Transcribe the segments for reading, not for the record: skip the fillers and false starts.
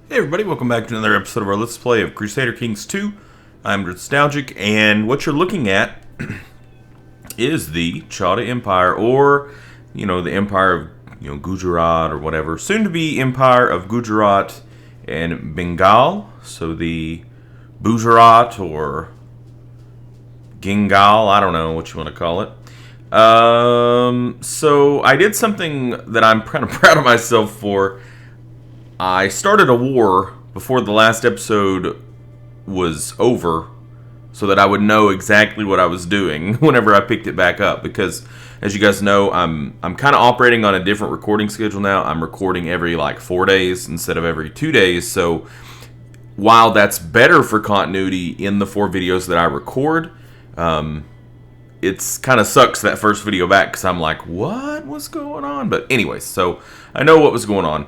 Hey everybody, welcome back to another episode of our Let's Play of Crusader Kings 2. I'm Nerdstalgic, and what you're looking at is the Chauda Empire, or, the Empire of, Gujarat or whatever. Soon to be Empire of Gujarat and Bengal, so the Gujarat or Gingal, I don't know what you want to call it. So I did something that I'm kind of proud of myself for. I started a war before the last episode was over so that I would know exactly what I was doing whenever I picked it back up, because as you guys know, I'm kind of operating on a different recording schedule now. I'm recording every 4 days instead of every 2 days. So while that's better for continuity in the 4 videos that I record, it's kind of sucks that first video back because I'm like, what was going on? But anyways, so I know what was going on.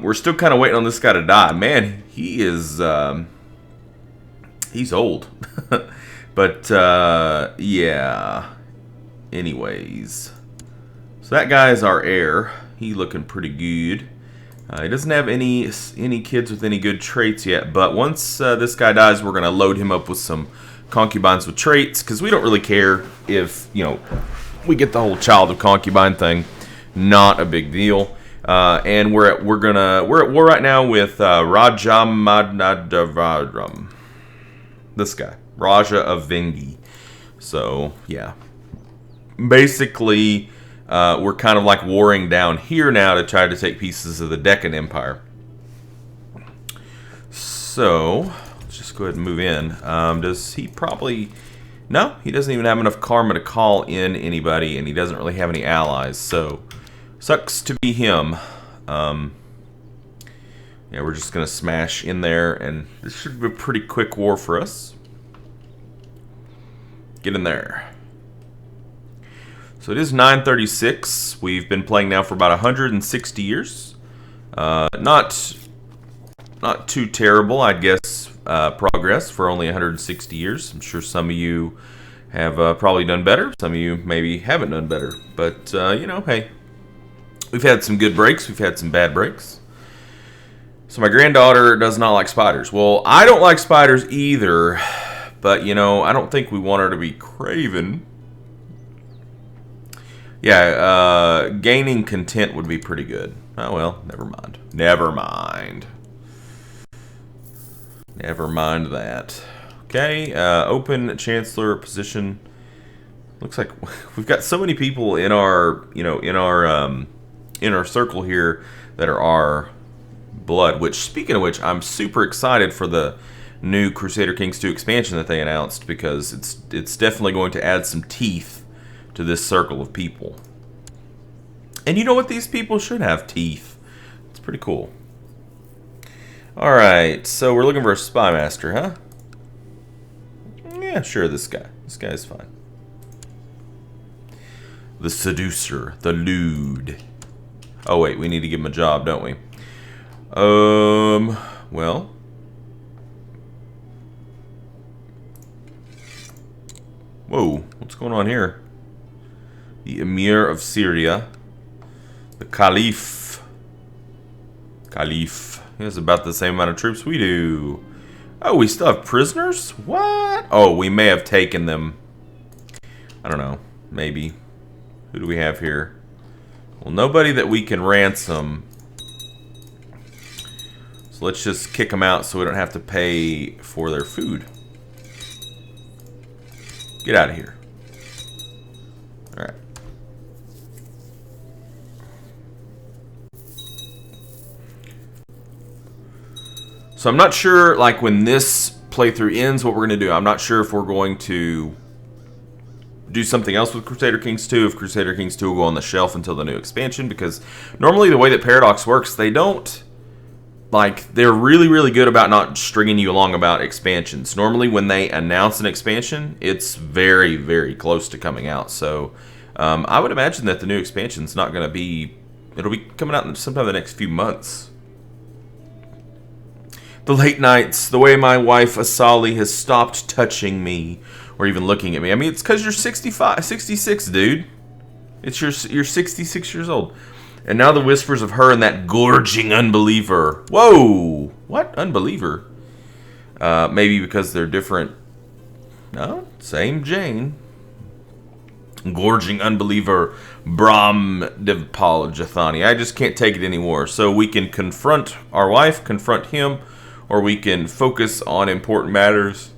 We're still kind of waiting on this guy to die. Man, he is, he's old. But, yeah. Anyways. So that guy is our heir. He looking pretty good. He doesn't have any kids with any good traits yet. But once this guy dies, we're going to load him up with some concubines with traits. Because we don't really care if, we get the whole child of concubine thing. Not a big deal. And we're at war right now with Rajamadnadavaram. This guy, Raja of Vengi. So yeah, basically, we're kind of warring down here now to try to take pieces of the Deccan Empire. So let's just go ahead and move in. Does he probably? No, he doesn't even have enough karma to call in anybody, and he doesn't really have any allies. So. Sucks to be him. Yeah, we're just going to smash in there, and this should be a pretty quick war for us. Get in there. So it is 936. We've been playing now for about 160 years. Not too terrible, I guess, progress for only 160 years. I'm sure some of you have probably done better. Some of you maybe haven't done better. But, hey. We've had some good breaks. We've had some bad breaks. So my granddaughter does not like spiders. Well, I don't like spiders either. But, I don't think we want her to be craven. Yeah, gaining content would be pretty good. Oh, well, never mind. Never mind. Never mind that. Okay, open Chancellor position. Looks like we've got so many people in our, in our circle here that are our blood, which, speaking of which, I'm super excited for the new Crusader Kings 2 expansion that they announced, because it's definitely going to add some teeth to this circle of people. And you know what? These people should have teeth. It's pretty cool. Alright, so we're looking for a spy master, huh? Yeah, sure, this guy. This guy's fine. The seducer, the lewd. Oh, wait, we need to give him a job, don't we? Well. Whoa, what's going on here? The Emir of Syria. The Caliph. Caliph. He has about the same amount of troops we do. Oh, we still have prisoners? What? Oh, we may have taken them. I don't know. Maybe. Who do we have here? Well, nobody that we can ransom. So let's just kick them out so we don't have to pay for their food. Get out of here. Alright. So I'm not sure, when this playthrough ends, what we're going to do. I'm not sure if we're going to do something else with Crusader Kings 2, if Crusader Kings 2 will go on the shelf until the new expansion, because normally the way that Paradox works, they don't, they're really, really good about not stringing you along about expansions. Normally when they announce an expansion, it's very, very close to coming out, so I would imagine that the new expansion's not going to be, it'll be coming out sometime in the next few months. The late nights, the way my wife Asali has stopped touching me, or even looking at me. I mean, it's because you're 66, dude. You're 66 years old. And now the whispers of her and that gorging unbeliever. Whoa! What? Unbeliever? Maybe because they're different. No, same Jain. Gorging unbeliever Brahm Devpal Jathani. I just can't take it anymore. So we can confront our wife, confront him, or we can focus on important matters.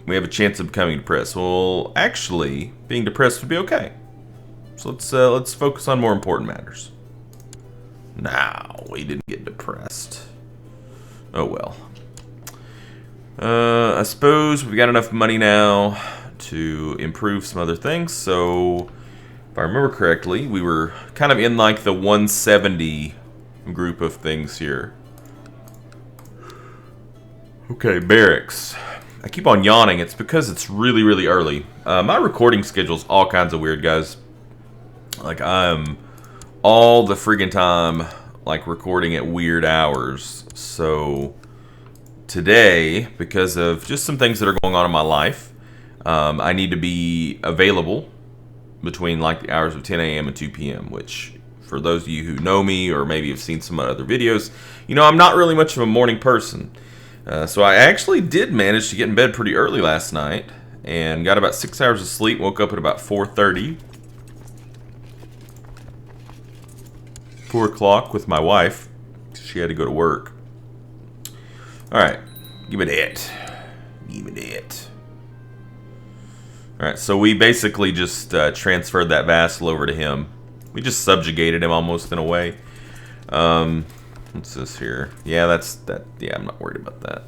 We have a chance of becoming depressed. Well, actually, being depressed would be okay. So let's focus on more important matters. Now, we didn't get depressed. Oh well. I suppose we've got enough money now to improve some other things. So, if I remember correctly, we were kind of in like the 170 group of things here. Okay, barracks. I keep on yawning. It's because it's really, really early. My recording schedule's all kinds of weird, guys. Like, I'm all the friggin' time, like, recording at weird hours. So, today, because of just some things that are going on in my life, I need to be available between, like, the hours of 10 a.m. and 2 p.m., which, for those of you who know me or maybe have seen some other videos, you know I'm not really much of a morning person. So I actually did manage to get in bed pretty early last night and got about 6 hours of sleep, woke up at about 4:30. 4 o'clock with my wife. She had to go to work. Alright, give me that. Give me that. Alright, so we basically just transferred that vassal over to him. We just subjugated him almost in a way. What's this here? Yeah, that's that. Yeah, I'm not worried about that.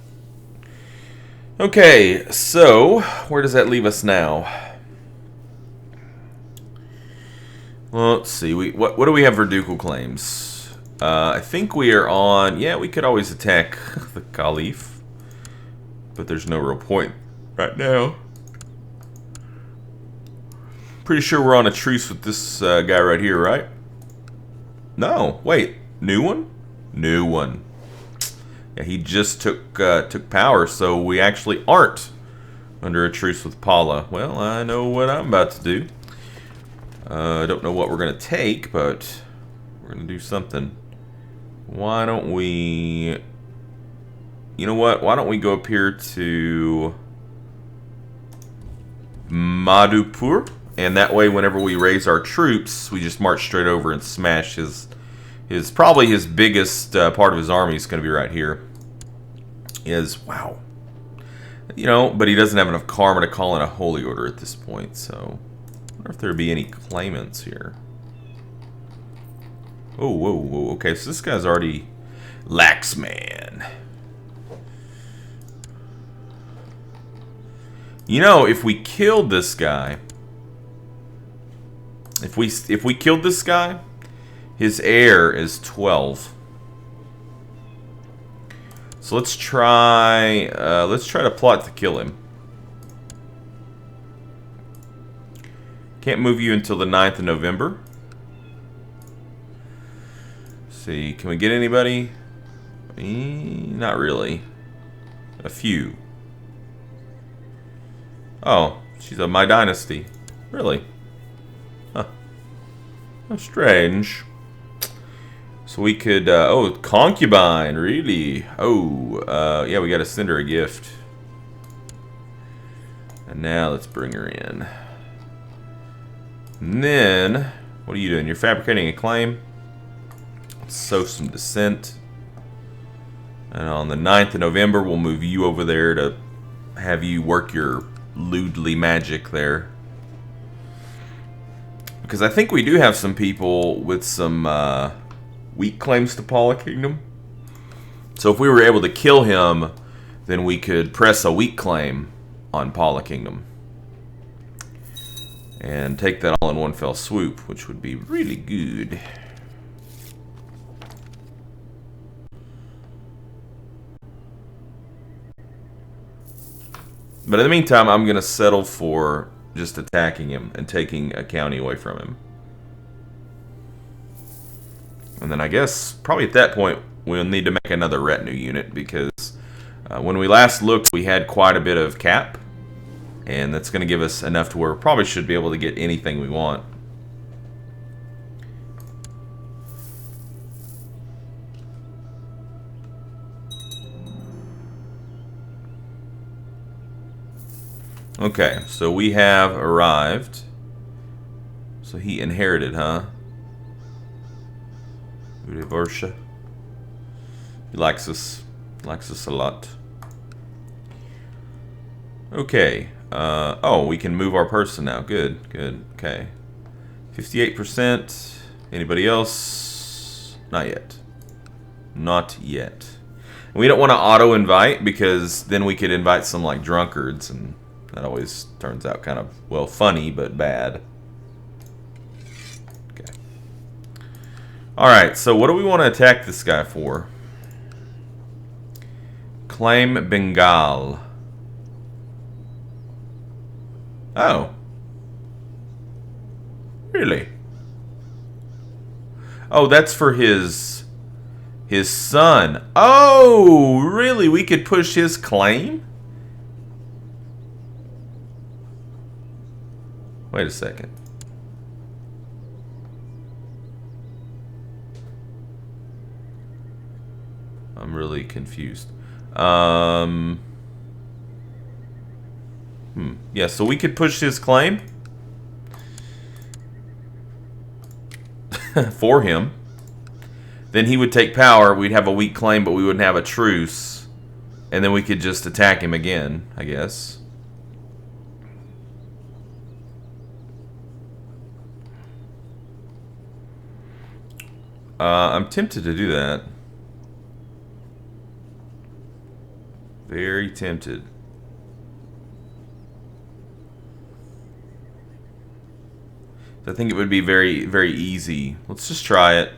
Okay, so where does that leave us now? Well, let's see. What do we have for ducal claims? I think we are on. Yeah, we could always attack the Caliph, but there's no real point right now. Pretty sure we're on a truce with this guy right here, right? No, wait, new one? New one. Yeah, he just took power, so we actually aren't under a truce with Paula. Well, I know what I'm about to do. I don't know what we're going to take, but we're going to do something. Why don't we... You know what? Why don't we go up here to Madhupur? And that way, whenever we raise our troops, we just march straight over and smash his probably his biggest part of his army is going to be right here. Wow. You know, but he doesn't have enough karma to call in a holy order at this point, so... I wonder if there'd be any claimants here. Oh, whoa, whoa, okay, so this guy's already Laxman. You know, if we killed this guy, if we killed this guy, his heir is 12. So let's try to plot to kill him. Can't move you until the 9th of November. Let's see, can we get anybody? Not really. A few. Oh, she's of my dynasty. Really? Huh. How strange. So we could, oh, concubine, really? Oh, yeah, we gotta send her a gift. And now let's bring her in. And then, what are you doing? You're fabricating a claim. Let's sow some dissent. And on the 9th of November, we'll move you over there to have you work your lewdly magic there. Because I think we do have some people with some weak claims to Paula Kingdom. So if we were able to kill him, then we could press a weak claim on Paula Kingdom. And take that all in one fell swoop, which would be really good. But in the meantime, I'm going to settle for just attacking him and taking a county away from him. And then I guess, probably at that point, we'll need to make another retinue unit, because when we last looked, we had quite a bit of cap. And that's going to give us enough to where we probably should be able to get anything we want. Okay, so we have arrived. So he inherited, huh? Udevorsha. He likes us. Likes us a lot. Okay. Oh, we can move our person now. Good, good. Okay. 58%. Anybody else? Not yet. Not yet. We don't want to auto-invite because then we could invite some like drunkards, and that always turns out kind of, well, funny but bad. Okay. Alright, so what do we want to attack this guy for? Claim Bengal. Oh. Really? Oh, that's for his son. Oh, really? We could push his claim? Wait a second. I'm really confused. Yeah, so we could push his claim for him. Then he would take power. We'd have a weak claim, but we wouldn't have a truce. And then we could just attack him again, I guess. I'm tempted to do that. Very tempted. I think it would be very, very easy. Let's just try it.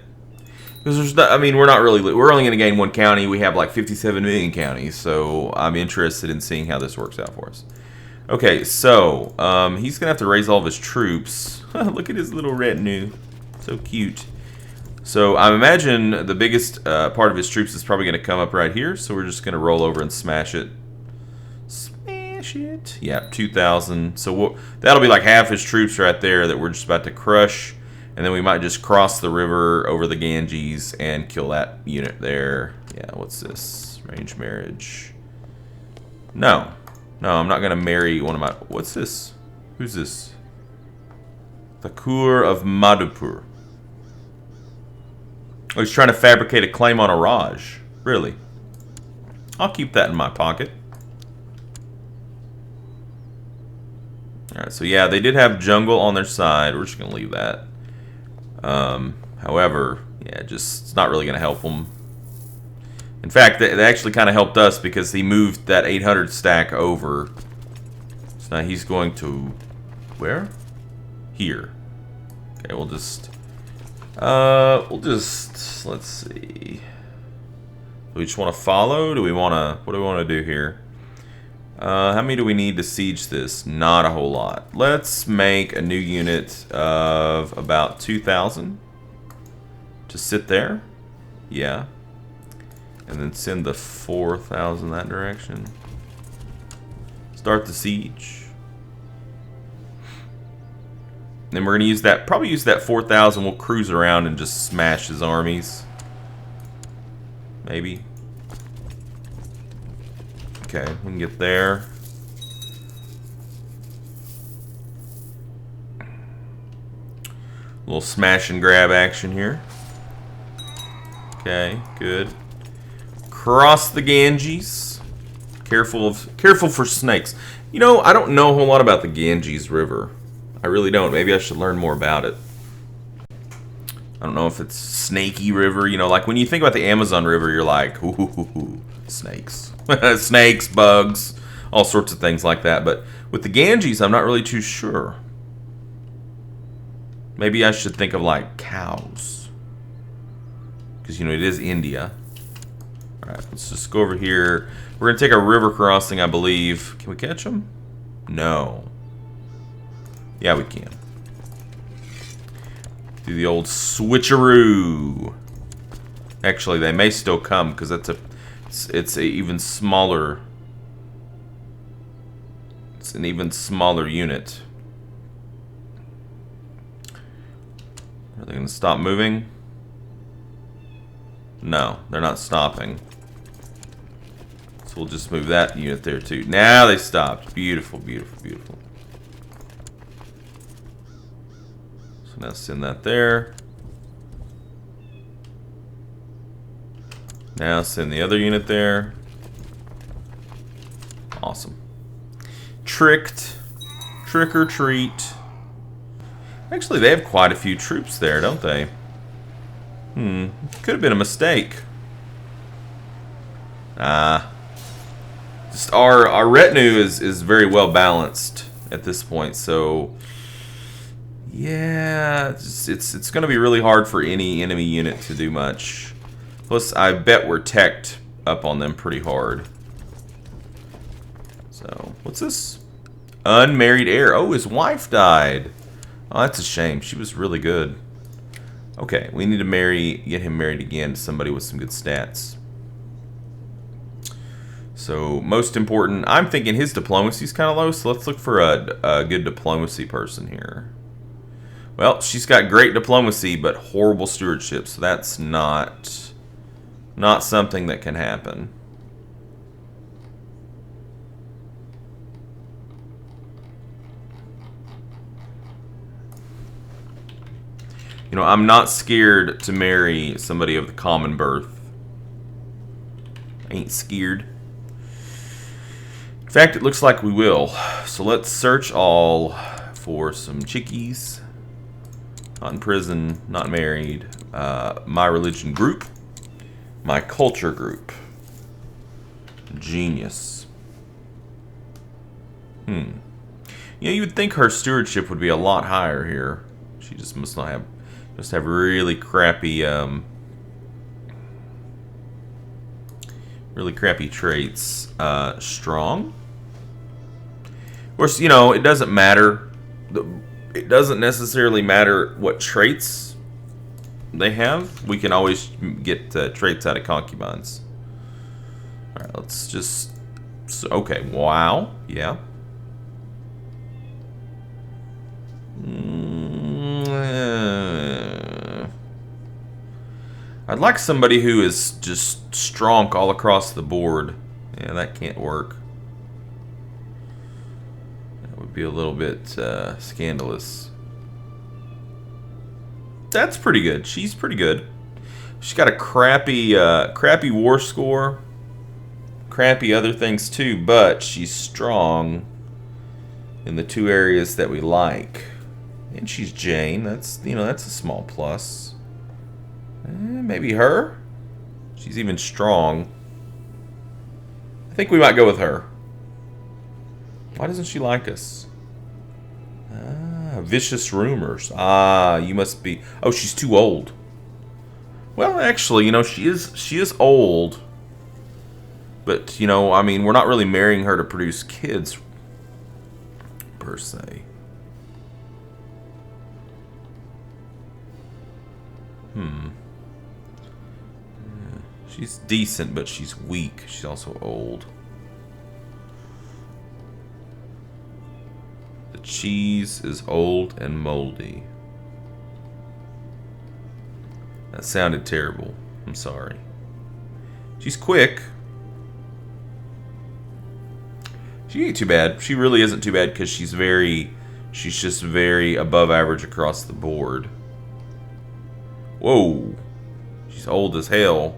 Because there's not, I mean, we're only going to gain one county. We have like 57 million counties, so I'm interested in seeing how this works out for us. Okay, so he's gonna have to raise all of his troops. Look at his little retinue, so cute. So I imagine the biggest part of his troops is probably gonna come up right here. So we're just gonna roll over and smash it. Smash it. Yeah, 2,000. So that'll be like half his troops right there that we're just about to crush. And then we might just cross the river over the Ganges and kill that unit there. Yeah, what's this? Range marriage. No. No, I'm not going to marry one of my... What's this? Who's this? Thakur of Madhupur. Oh, he's trying to fabricate a claim on a Raj. Really? I'll keep that in my pocket. Alright, so yeah, they did have jungle on their side. We're just going to leave that. However, yeah, just it's not really going to help them. In fact, they actually kind of helped us because he moved that 800 stack over. So now he's going to where? Here. Okay, we'll just let's see. Do we just want to follow? Do we want to? What do we want to do here? How many do we need to siege this? Not a whole lot. Let's make a new unit of about 2,000 to sit there. Yeah. And then send the 4,000 that direction. Start the siege. Then we're going to use that, probably use that 4,000. We'll cruise around and just smash his armies. Maybe. Okay, we can get there. A little smash and grab action here. Okay, good. Cross the Ganges. Careful for snakes. You know, I don't know a whole lot about the Ganges River. I really don't. Maybe I should learn more about it. I don't know if it's snaky river. You know, like when you think about the Amazon River, you're like, ooh, snakes. Snakes, bugs, all sorts of things like that. But with the Ganges, I'm not really too sure. Maybe I should think of like cows. Because, you know, it is India. Alright, let's just go over here. We're going to take a river crossing, I believe. Can we catch them? No. Yeah, we can. Do the old switcheroo. Actually, they may still come because it's a even smaller. It's an even smaller unit. Are they going to stop moving? No, they're not stopping. So we'll just move that unit there too. Now they stopped. Beautiful, beautiful, beautiful. So now send that there. Now send the other unit there. Awesome. Tricked. Trick or treat. Actually, they have quite a few troops there, don't they? Could have been a mistake. Just our retinue is very well balanced at this point, so yeah, it's going to be really hard for any enemy unit to do much. Plus, I bet we're teched up on them pretty hard. So, what's this? Unmarried heir. Oh, his wife died. Oh, that's a shame. She was really good. Okay, we need to get him married again to somebody with some good stats. So, most important, I'm thinking his diplomacy's kind of low, so let's look for a good diplomacy person here. Well, she's got great diplomacy, but horrible stewardship, so that's not something that can happen. You know, I'm not scared to marry somebody of the common birth. I ain't scared. In fact, it looks like we will. So let's search all for some chickies. Not in prison, not married. My religion group. My culture group. Genius. You know, you would think her stewardship would be a lot higher here. She just must not have... Just have really crappy traits. Strong. Of course, you know, it doesn't matter. It doesn't necessarily matter what traits they have. We can always get traits out of concubines. All right, let's just... okay, wow. Yeah. I'd like somebody who is just strong all across the board. Yeah, that can't work. That would be a little bit scandalous. That's pretty good. She's pretty good. She's got a crappy war score. Crappy other things too, but she's strong in the two areas that we like. And she's Jain. That's, you know, that's a small plus. Maybe her? She's even strong. I think we might go with her. Why doesn't she like us? Vicious rumors. You must be... Oh, she's too old. Well, actually, you know, she is old. But, you know, I mean, we're not really marrying her to produce kids, per se. She's decent, but she's weak. She's also old. The cheese is old and moldy. That sounded terrible. I'm sorry. She's quick. She ain't too bad. She really isn't too bad because she's just very above average across the board. Whoa. She's old as hell.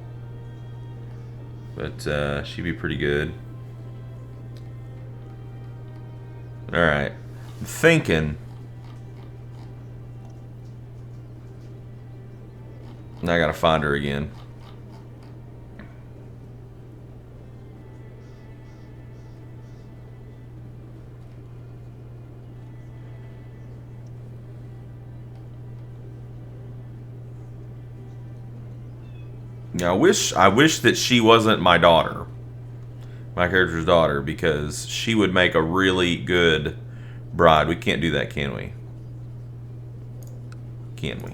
But she'd be pretty good. Alright. I'm thinking. Now I gotta find her again. Now, I wish that she wasn't my daughter. My character's daughter, because she would make a really good bride. We can't do that, can we? Can we?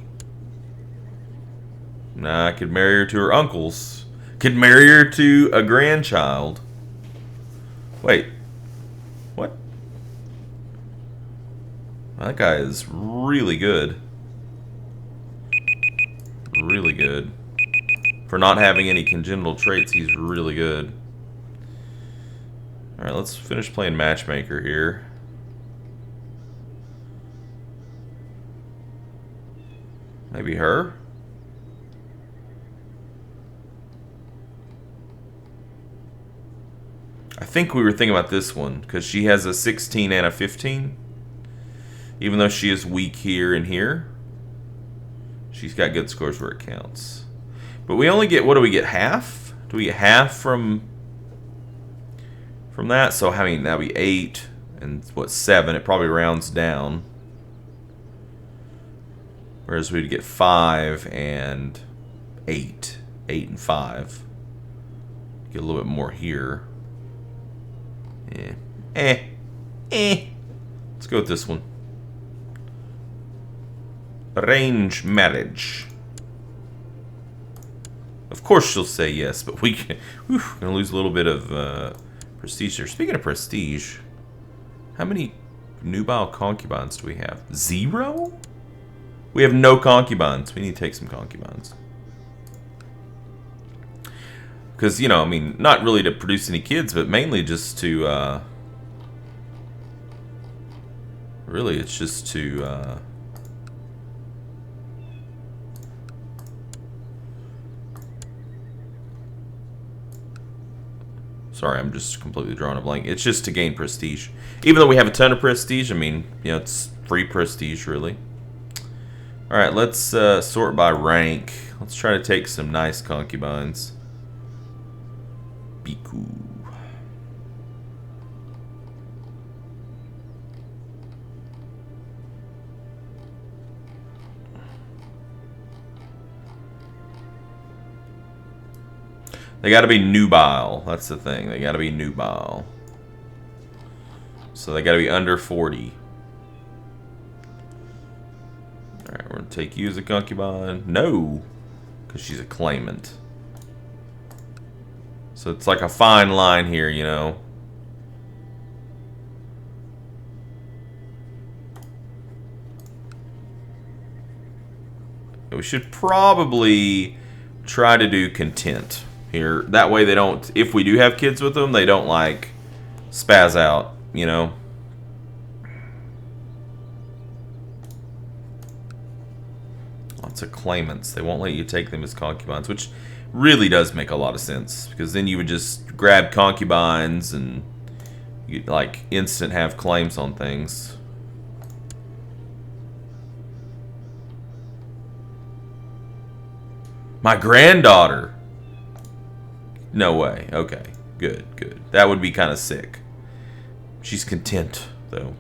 Nah, I could marry her to her uncles. Could marry her to a grandchild. Wait. What? That guy is really good. Really good. For not having any congenital traits, he's really good. Alright, let's finish playing matchmaker here. Maybe her? I think we were thinking about this one, because she has a 16 and a 15. Even though she is weak here and here, she's got good scores where it counts. But we only get, what do we get, half? Do we get half from that? So, I mean, that'd be 8 and, what, 7. It probably rounds down. Whereas we'd get 5 and 8. 8 and 5. Get a little bit more here. Let's go with this one. Arrange marriage. Of course she'll say yes, but we're gonna lose a little bit of prestige here. Speaking of prestige, how many nubile concubines do we have? 0? We have no concubines. We need to take some concubines. Because, you know, I mean, not really to produce any kids, but mainly just to, really, it's just to, sorry, I'm just completely drawing a blank. It's just to gain prestige. Even though we have a ton of prestige, I mean, you know, it's free prestige, really. Alright, let's sort by rank. Let's try to take some nice concubines. Biku. They gotta be nubile. That's the thing. They gotta be nubile. So they gotta be under 40. Alright, we're gonna take you as a concubine. No! Because she's a claimant. So it's like a fine line here, you know. We should probably try to do content here. That way they don't, if we do have kids with them, they don't like spaz out, you know. Lots of claimants. They won't let you take them as concubines, which really does make a lot of sense, because then you would just grab concubines and you'd like instant have claims on things. My granddaughter. No way. Okay. Good, good. That would be kind of sick. She's content, though.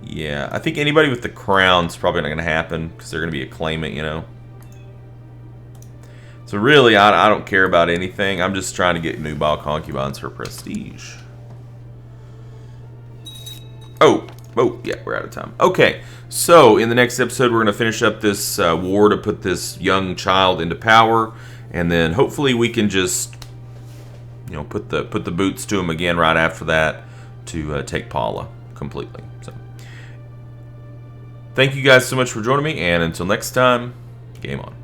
Yeah, I think anybody with the crown's probably not going to happen, because they're going to be a claimant, you know. So really, I don't care about anything. I'm just trying to get nubile concubines for prestige. Oh, yeah, we're out of time. Okay, so in the next episode, we're going to finish up this war to put this young child into power, and then hopefully we can just, you know, put the boots to him again right after that to take Paula completely. So, thank you guys so much for joining me, and until next time, game on.